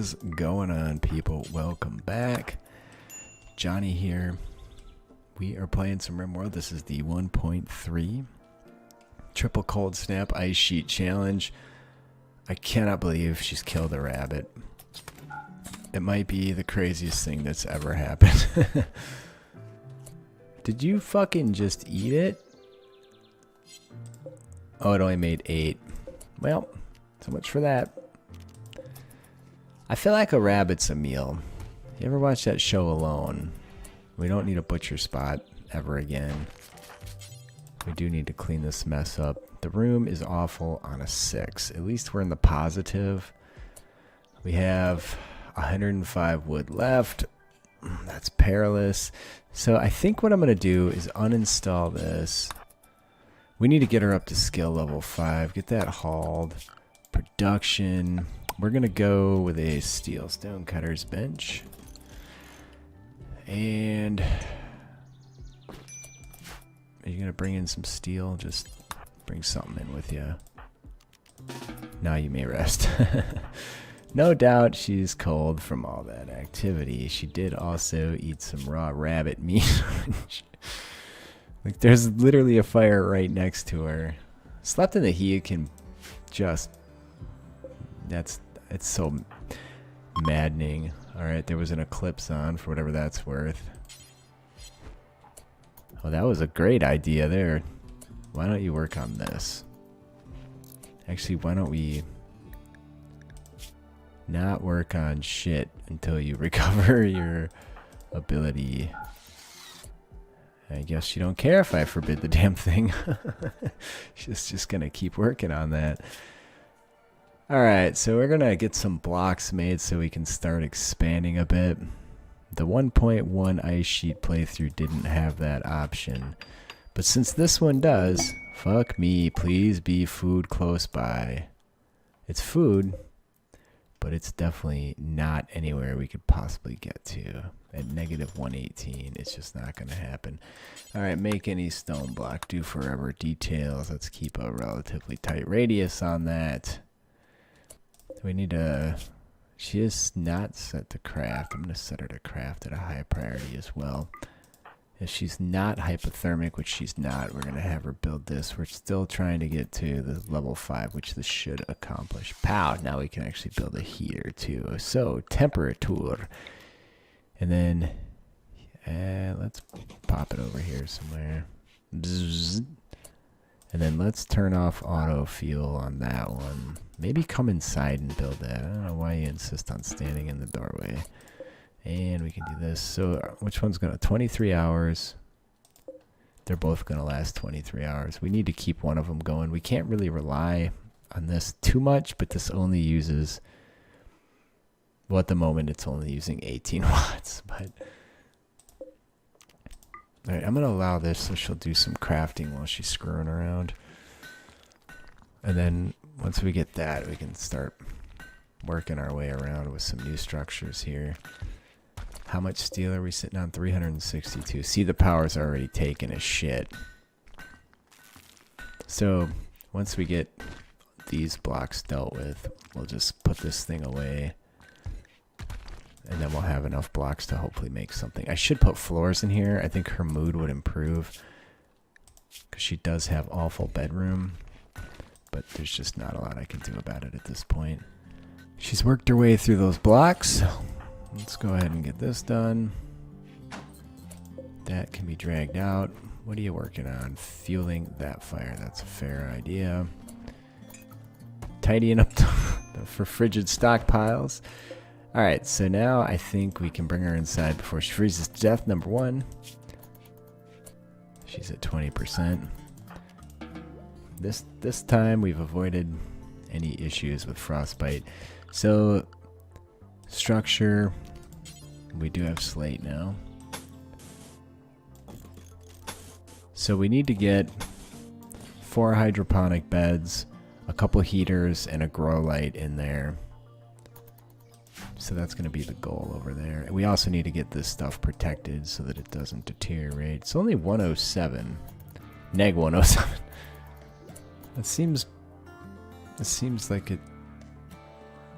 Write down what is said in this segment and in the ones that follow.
is going on, people? Welcome back. Johnny here. We are playing some RimWorld. This is the 1.3 Triple Cold Snap Ice Sheet Challenge. I cannot believe she's killed a rabbit. It might be the craziest thing that's ever happened. Did you fucking just eat it? Oh, it only made 8. Well, so much for that. I feel like a rabbit's a meal. You ever watch that show Alone? We don't need a butcher spot ever again. We do need to clean this mess up. The room is awful on a 6. At least we're in the positive. We have 105 wood left. That's perilous. So I think what I'm going to do is uninstall this. We need to get her up to skill level 5. Get that hauled. Production. We're going to go with a steel stone cutter's bench. And are you going to bring in some steel? Just bring something in with you. Now you may rest. No doubt she's cold from all that activity. She did also eat some raw rabbit meat. Like, there's literally a fire right next to her. Slept in the heat can just... It's so maddening. Alright, there was an eclipse on, for whatever that's worth. Oh, that was a great idea there. Why don't you work on this? Actually, why don't we not work on shit until you recover your ability? I guess you don't care if I forbid the damn thing. She's just gonna keep working on that. Alright, so we're gonna get some blocks made so we can start expanding a bit. The 1.1 ice sheet playthrough didn't have that option. But since this one does, fuck me, please be food close by. It's food, but it's definitely not anywhere we could possibly get to. At negative 118, it's just not going to happen. Alright, make any stone block do forever. Details, let's keep a relatively tight radius on that. We need a... She is not set to craft. I'm going to set her to craft at a high priority as well. If she's not hypothermic, which she's not, we're going to have her build this. We're still trying to get to the level 5, which this should accomplish. Pow! Now we can actually build a heater too. So, temperature. And then, let's pop it over here somewhere. Bzzz. And then let's turn off auto fuel on that one. Maybe come inside and build that. I don't know why you insist on standing in the doorway. And we can do this. So which one's going to... 23 hours. They're both going to last 23 hours. We need to keep one of them going. We can't really rely on this too much, but this only uses... Well, at the moment, it's only using 18 watts. But alright, I'm going to allow this so she'll do some crafting while she's screwing around. And then once we get that, we can start working our way around with some new structures here. How much steel are we sitting on? 362. See, the power's already taken a shit. So once we get these blocks dealt with, we'll just put this thing away. And then we'll have enough blocks to hopefully make something. I should put floors in here. I think her mood would improve. Because she does have awful bedroom. But there's just not a lot I can do about it at this point. She's worked her way through those blocks. Let's go ahead and get this done. That can be dragged out. What are you working on? Fueling that fire. That's a fair idea. Tidying up for frigid stockpiles. Alright, so now I think we can bring her inside before she freezes to death. Number 1. She's at 20%. This time we've avoided any issues with frostbite. So, structure, we do have slate now. So we need to get 4 hydroponic beds, a couple heaters, and a grow light in there. So that's going to be the goal over there. We also need to get this stuff protected so that it doesn't deteriorate. It's only 107. Neg 107. It seems like it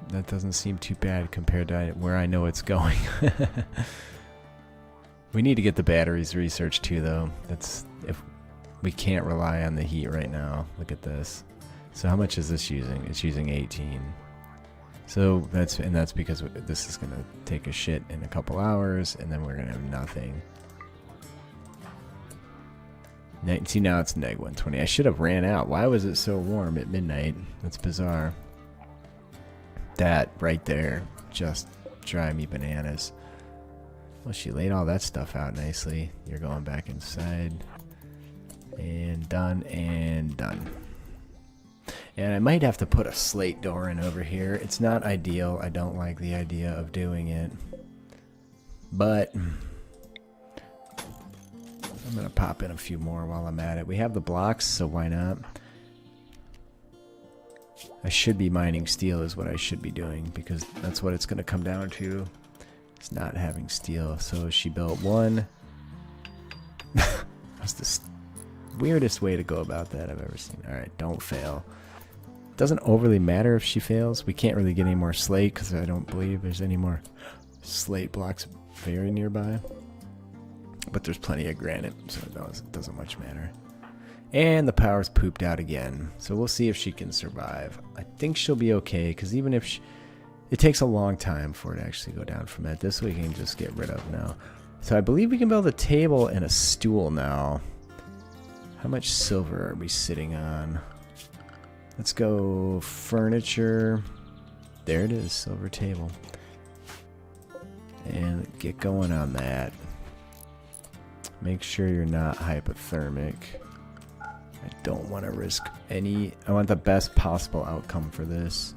that doesn't seem too bad compared to where I know it's going. We need to get the batteries researched too, though. That's if we can't rely on the heat right now. Look at this. So how much is this using? It's using 18. So that's because this is gonna take a shit in a couple hours, and then we're gonna have nothing. See, now it's -120. I should have ran out. Why was it so warm at midnight? That's bizarre. That right there just drive me bananas. Well, she laid all that stuff out nicely. You're going back inside. And done and done. And I might have to put a slate door in over here. It's not ideal. I don't like the idea of doing it. But I'm going to pop in a few more while I'm at it. We have the blocks, so why not? I should be mining steel is what I should be doing, because that's what it's going to come down to. It's not having steel. So she built one. That's the weirdest way to go about that I've ever seen. Alright, don't fail. Doesn't overly matter if she fails. We can't really get any more slate because I don't believe there's any more slate blocks very nearby. But there's plenty of granite, so it doesn't much matter. And the power's pooped out again. So we'll see if she can survive. I think she'll be okay, because even if it takes a long time for it to actually go down from that. This we can just get rid of now. So I believe we can build a table and a stool now. How much silver are we sitting on? Let's go furniture. There it is, silver table. And get going on that. Make sure you're not hypothermic. I don't want to risk any. I want the best possible outcome for this.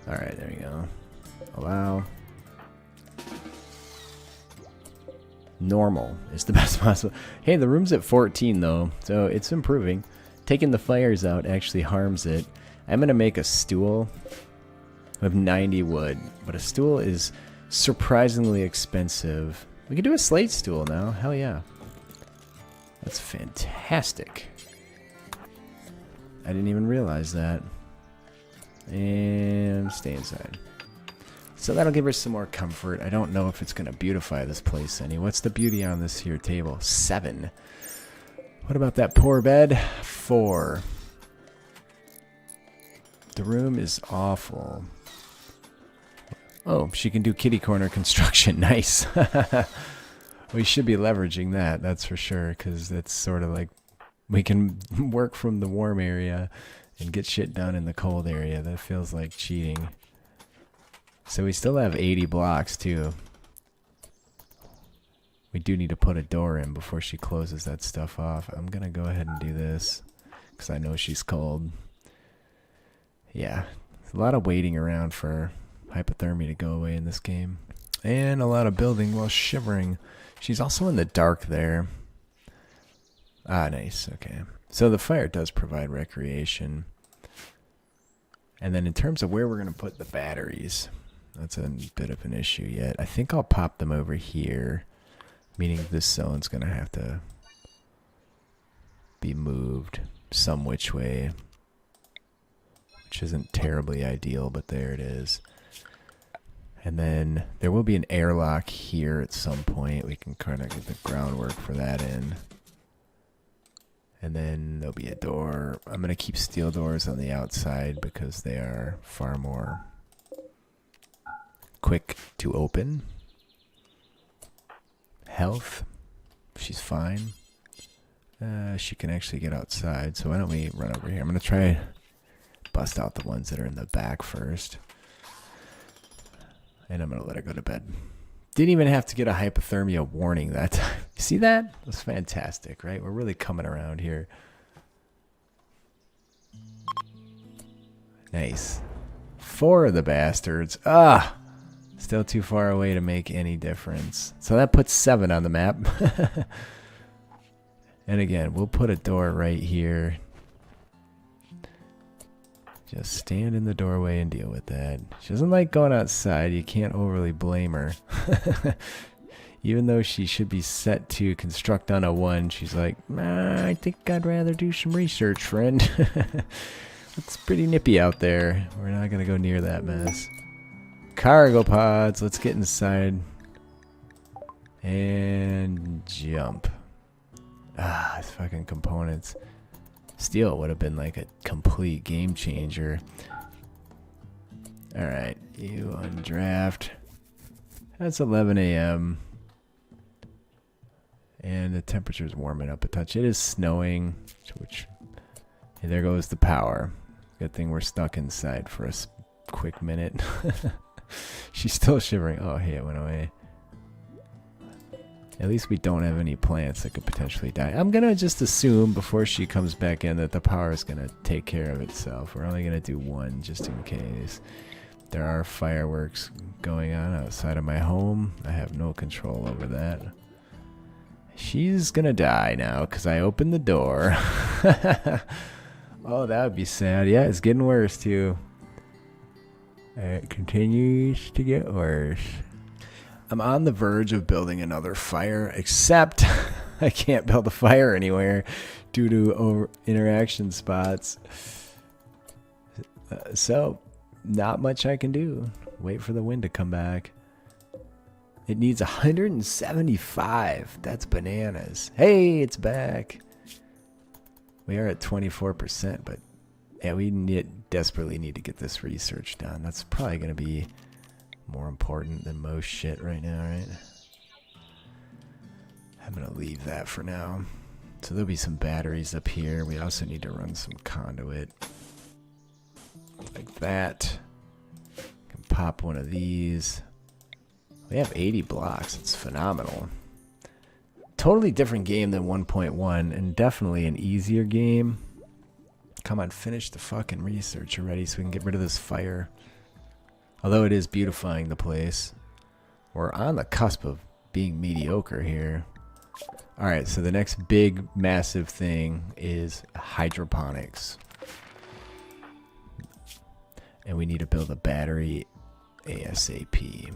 Alright, there we go. Allow. Normal is the best possible. Hey, the room's at 14 though, so it's improving. Taking the fires out actually harms it. I'm going to make a stool. We have 90 wood, but a stool is surprisingly expensive. We can do a slate stool now. Hell yeah. That's fantastic. I didn't even realize that. And stay inside. So that'll give her some more comfort. I don't know if it's going to beautify this place any. What's the beauty on this here table? 7. What about that poor bed? 4. The room is awful. Oh, she can do kitty corner construction. Nice. We should be leveraging that, that's for sure, because that's sort of like we can work from the warm area and get shit done in the cold area. That feels like cheating. So we still have 80 blocks too. We do need to put a door in before she closes that stuff off. I'm gonna go ahead and do this because I know she's cold. Yeah, there's a lot of waiting around for hypothermia to go away in this game. And a lot of building while shivering. She's also in the dark there. Ah, nice. Okay. So the fire does provide recreation. And then in terms of where we're going to put the batteries, that's a bit of an issue yet. I think I'll pop them over here, meaning this zone's going to have to be moved some which way, which isn't terribly ideal, but there it is. And then there will be an airlock here at some point. We can kind of get the groundwork for that in. And then there'll be a door. I'm going to keep steel doors on the outside because they are far more quick to open. Health. She's fine. She can actually get outside. So why don't we run over here? I'm going to try bust out the ones that are in the back first. And I'm going to let her go to bed. Didn't even have to get a hypothermia warning that time. You see that? It was fantastic, right? We're really coming around here. Nice. 4 of the bastards. Ah! Still too far away to make any difference. So that puts 7 on the map. And again, we'll put a door right here. Just stand in the doorway and deal with that. She doesn't like going outside. You can't overly blame her. Even though she should be set to construct on a 1, she's like, nah, I think I'd rather do some research, friend. It's pretty nippy out there. We're not gonna go near that mess. Cargo pods. Let's get inside. And jump. Ah, these fucking components. Steel would have been like a complete game changer. Alright, you undraft. That's 11 a.m. And the temperature's warming up a touch. It is snowing, which... Hey, there goes the power. Good thing we're stuck inside for a quick minute. She's still shivering. Oh, hey, it went away. At least we don't have any plants that could potentially die. I'm going to just assume before she comes back in that the power is going to take care of itself. We're only going to do one just in case. There are fireworks going on outside of my home. I have no control over that. She's going to die now because I opened the door. Oh, that would be sad. Yeah, it's getting worse too. It continues to get worse. I'm on the verge of building another fire, except I can't build a fire anywhere due to interaction spots. So, not much I can do. Wait for the wind to come back. It needs 175. That's bananas. Hey, it's back. We are at 24%, but yeah, we desperately need to get this research done. That's probably going to be more important than most shit right now, right? I'm going to leave that for now. So there'll be some batteries up here. We also need to run some conduit. Like that. Can pop one of these. We have 80 blocks. It's phenomenal. Totally different game than 1.1 and definitely an easier game. Come on, finish the fucking research already so we can get rid of this fire. Although it is beautifying the place. We're on the cusp of being mediocre here. Alright, so the next big, massive thing is hydroponics. And we need to build a battery ASAP.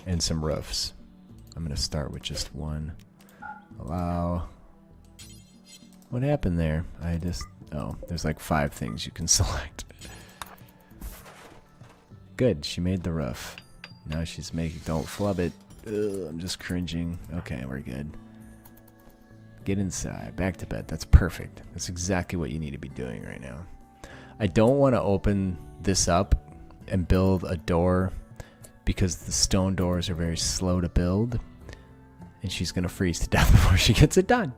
And some roofs. I'm going to start with just one. Allow. What happened there? Oh, there's like 5 things you can select. Good, she made the roof. Now she's making, don't flub it. Ugh, I'm just cringing. Okay, we're good. Get inside, back to bed. That's perfect. That's exactly what you need to be doing right now. I don't want to open this up and build a door because the stone doors are very slow to build. And she's going to freeze to death before she gets it done.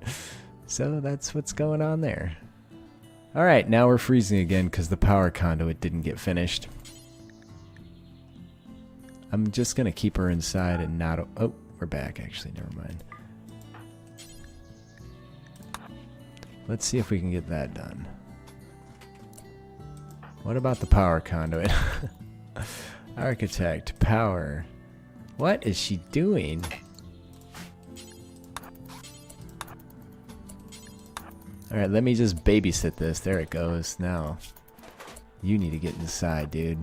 So that's what's going on there. Alright, now we're freezing again because the power conduit didn't get finished. I'm just going to keep her inside and not... Oh, we're back actually, never mind. Let's see if we can get that done. What about the power conduit? Architect, power. What is she doing? Alright, let me just babysit this. There it goes. Now, you need to get inside, dude.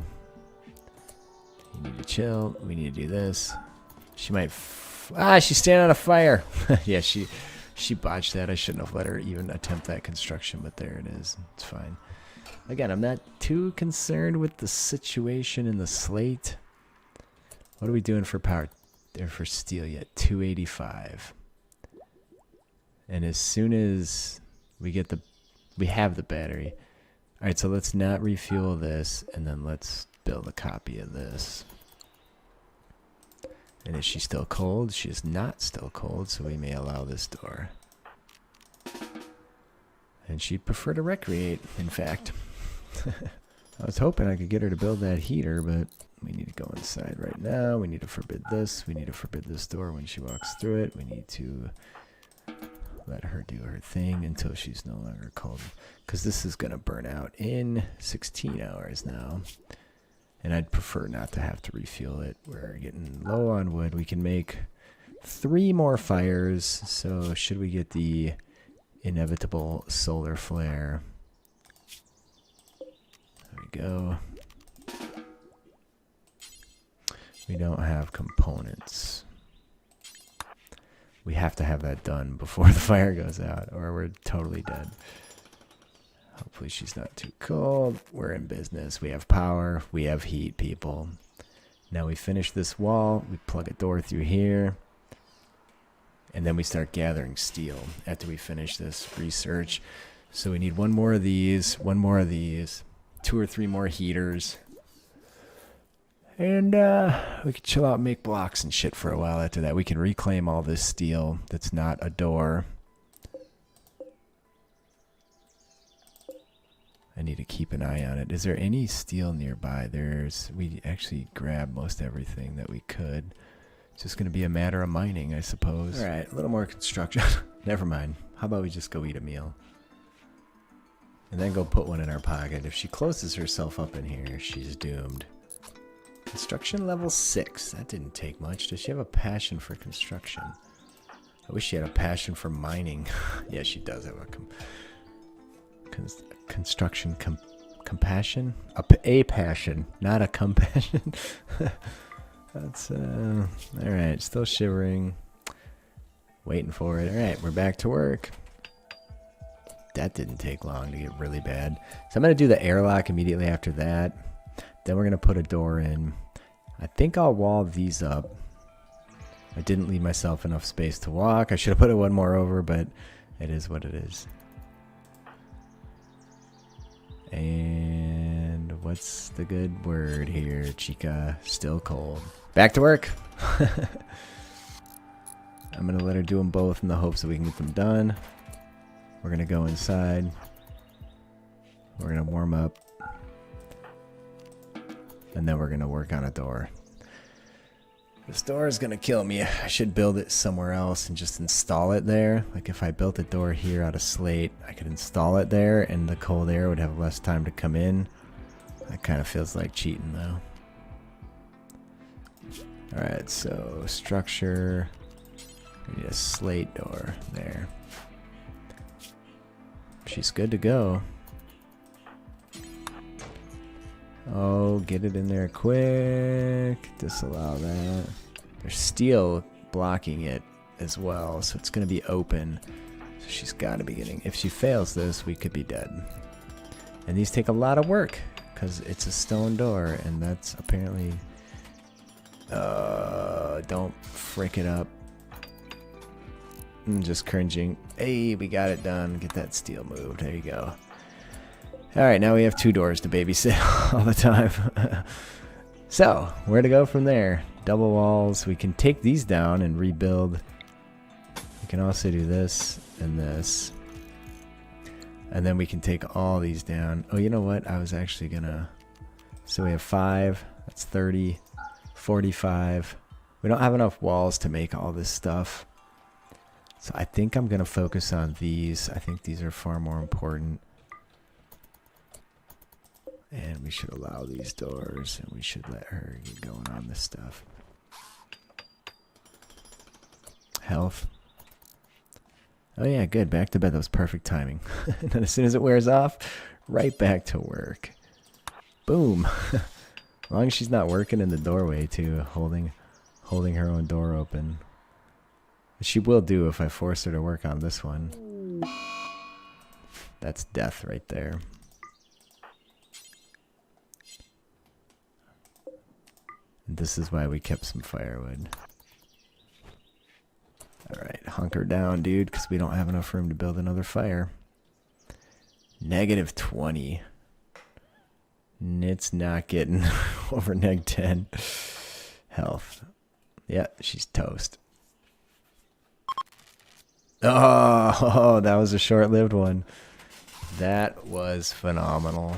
You need to chill. We need to do this. She might... she's standing on a fire. Yeah, she botched that. I shouldn't have let her even attempt that construction, but there it is. It's fine. Again, I'm not too concerned with the situation in the slate. What are we doing for power? There for steel yet? 285. And as soon as we get we have the battery. All right, so let's not refuel this, and then let's build a copy of this. And is she still cold? She is not still cold, so we may allow this door. And she'd prefer to recreate, in fact. I was hoping I could get her to build that heater, but we need to go inside right now. We need to forbid this. We need to forbid this door when she walks through it. We need to let her do her thing until she's no longer cold. Because this is going to burn out in 16 hours now. And I'd prefer not to have to refuel it. We're getting low on wood. We can make 3 more fires. So should we get the inevitable solar flare? There we go. We don't have components. We have to have that done before the fire goes out, or we're totally dead. Hopefully she's not too cold. We're in business. We have power. We have heat, people. Now we finish this wall. We plug a door through here. And then we start gathering steel after we finish this research. So we need one more of these, 2 or 3 more heaters. And we could chill out and make blocks and shit for a while after that. We can reclaim all this steel that's not a door. I need to keep an eye on it. Is there any steel nearby? We actually grabbed most everything that we could. It's just going to be a matter of mining, I suppose. All right, a little more construction. Never mind. How about we just go eat a meal? And then go put one in our pocket. If she closes herself up in here, she's doomed. Construction level 6. That didn't take much. Does she have a passion for construction? I wish she had a passion for mining. Yeah, she does have a construction compassion? A passion, not a compassion. That's, alright, still shivering. Waiting for it. Alright, we're back to work. That didn't take long to get really bad. So I'm going to do the airlock immediately after that. Then we're going to put a door in. I think I'll wall these up. I didn't leave myself enough space to walk. I should have put one more over, but it is what it is. And what's the good word here, chica? Still cold. Back to work. I'm going to let her do them both in the hopes that we can get them done. We're going to go inside. We're going to warm up. And then we're going to work on a door. This door is going to kill me. I should build it somewhere else and just install it there. Like if I built a door here out of slate, I could install it there and the cold air would have less time to come in. That kind of feels like cheating though. Alright, so structure. We need a slate door there. She's good to go. Oh, get it in there quick. Disallow that. There's steel blocking it as well, so it's going to be open. So she's got to be getting... If she fails this, we could be dead. And these take a lot of work, because it's a stone door, and that's apparently... don't frick it up. I'm just cringing. Hey, we got it done. Get that steel moved. There you go. Alright, now we have 2 doors to babysit all the time. So, where to go from there? Double walls. We can take these down and rebuild. We can also do this and this. And then we can take all these down. Oh, you know what? I was actually gonna... So we have 5. That's 30. 45. We don't have enough walls to make all this stuff. So I think I'm gonna focus on these. I think these are far more important. And we should allow these doors, and we should let her get going on this stuff. Health. Oh yeah, good. Back to bed. That was perfect timing. And then as soon as it wears off, right back to work. Boom. As long as she's not working in the doorway too, holding her own door open. She will do if I force her to work on this one. That's death right there. This is why we kept some firewood. Alright, hunker down, dude, because we don't have enough room to build another fire. Negative 20. It's not getting over neg 10. Health. Yeah, she's toast. Oh, that was a short-lived one. That was phenomenal.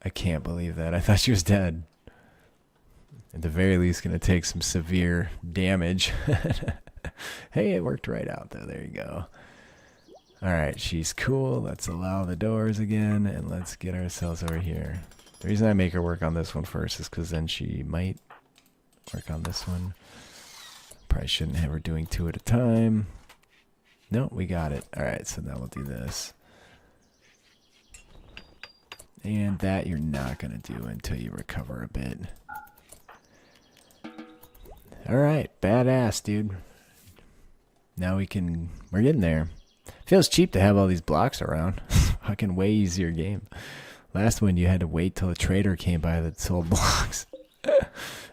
I can't believe that. I thought she was dead. At the very least, going to take some severe damage. Hey, it worked right out, though. There you go. Alright, she's cool. Let's allow the doors again, and let's get ourselves over here. The reason I make her work on this one first is because then she might work on this one. Probably shouldn't have her doing 2 at a time. No, we got it. Alright, so now we'll do this. And that you're not going to do until you recover a bit. Alright, badass, dude. Now we're getting there. Feels cheap to have all these blocks around. fucking way easier game. Last one you had to wait till a trader came by that sold blocks.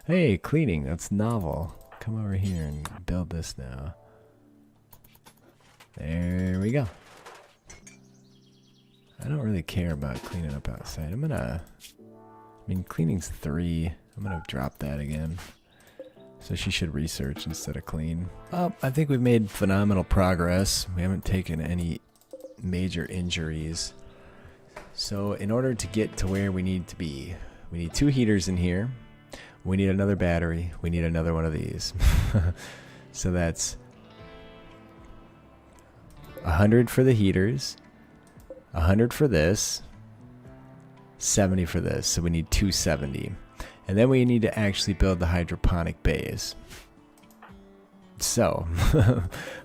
Hey, cleaning, that's novel. Come over here and build this now. There we go. I don't really care about cleaning up outside. I mean, cleaning's 3. I'm gonna drop that again. So she should research instead of clean. Oh, I think we've made phenomenal progress. We haven't taken any major injuries. So in order to get to where we need to be, we need 2 heaters in here. We need another battery. We need another one of these. So that's 100 for the heaters, 100 for this, 70 for this. So we need 270. And then we need to actually build the hydroponic bays. So,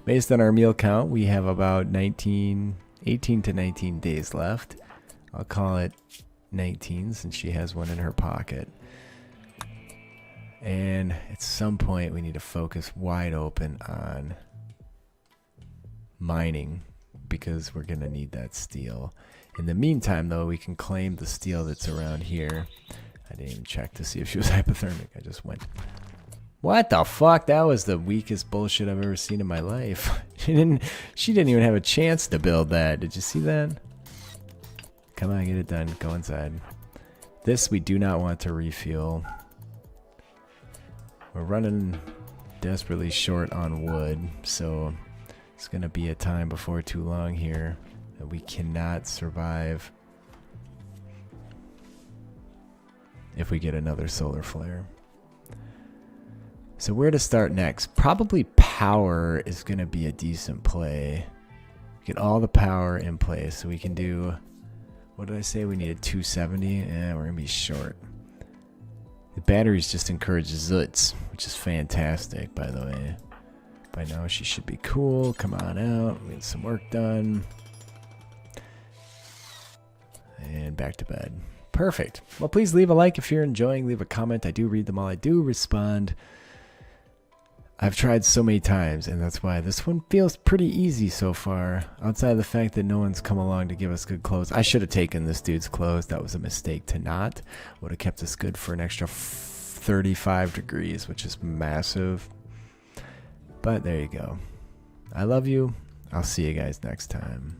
based on our meal count, we have about 18 to 19 days left. I'll call it 19 since she has one in her pocket. And at some point, we need to focus wide open on mining because we're going to need that steel. In the meantime, though, we can claim the steel that's around here. I didn't even check to see if she was hypothermic. I just went. What the fuck? That was the weakest bullshit I've ever seen in my life. She didn't even have a chance to build that. Did you see that? Come on, get it done. Go inside. This we do not want to refuel. We're running desperately short on wood, so it's going to be a time before too long here that we cannot survive if we get another solar flare. So where to start next? Probably power is going to be a decent play. Get all the power in place so we can do, what did I say? We needed 270. Yeah, we're going to be short. The batteries just encourage zoots, which is fantastic, by the way. By now she should be cool. Come on out. We get some work done. And back to bed. Perfect. Well, please leave a like if you're enjoying. Leave a comment. I do read them all. I do respond. I've tried so many times, and that's why this one feels pretty easy so far. Outside of the fact that no one's come along to give us good clothes. I should have taken this dude's clothes. That was a mistake to not. Would have kept us good for an extra 35 degrees, which is massive. But there you go. I love you. I'll see you guys next time.